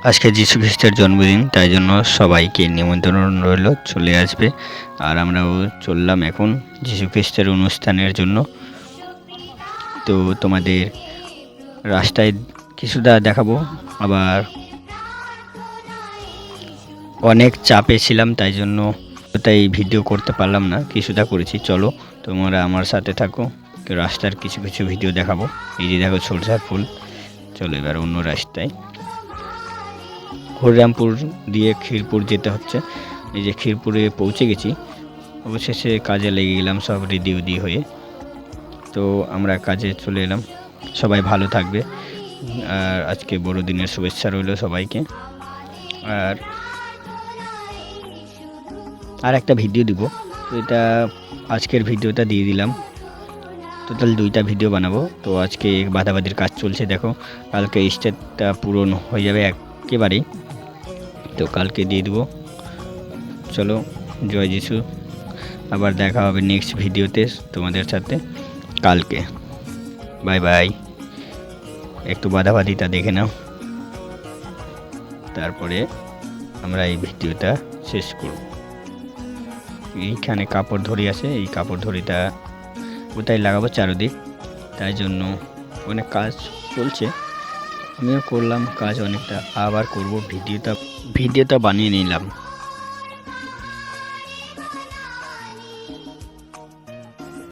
আজকে যীশু খ্রিস্টের জন্মদিন, তাই জন্য সবাইকে নিমন্ত্রণ রইল, চলে আসবে। আর আমরাও চললাম এখন যীশু খ্রিস্টের অনুষ্ঠানের জন্য। তো তোমাদের রাস্তায় কিছুটা দেখাবো, আবার অনেক চাপে ছিলাম তাই জন্য তাই ভিডিও করতে পারলাম না, কিছুটা করেছি। চলো তোমরা আমার সাথে থাকো, রাস্তার কিছু কিছু ভিডিও দেখাবো। এই যে দেখো সরষার ফুল। চলো এবার অন্য রাস্তায়, হরিরামপুর দিয়ে ক্ষীরপুর যেতে হচ্ছে। এই যে ক্ষীরপুরে পৌঁছে গেছি, অবশেষে কাজে লেগে গেলাম সব রেডি হয়ে। তো আমরা কাজে চলে এলাম। সবাই ভালো থাকবে, আর আজকে বড়দিনের শুভেচ্ছা রইল সবাইকে। আর একটা ভিডিও দিব, তো এটা আজকের ভিডিওটা দিয়ে দিলাম। টোটাল 2টা ভিডিও বানাবো। তো আজকে বাদাবাদির কাজ চলছে, দেখো কালকে স্টেটটা পূরণ হয়ে যাবে একেবারেই, তো কালকে দিয়ে দেবো। চলো, জয় যিশু। আবার দেখা হবে নেক্সট ভিডিওতে তোমাদের সাথে কালকে। Bye bye. একটু বাদাবাদিটা দেখে নাও, তারপরে আমরা এই ভিডিওটা শেষ করব। এইখানে কাপড় ধরি আছে, এই কাপড় ধরিটা ওটাই লাগাবো চারদিক, তাই জন্য অনেক কাজ চলছে। আমিও করলাম কাজ অনেকটা, আবার করব। ভিডিওটা বানিয়ে নিলাম।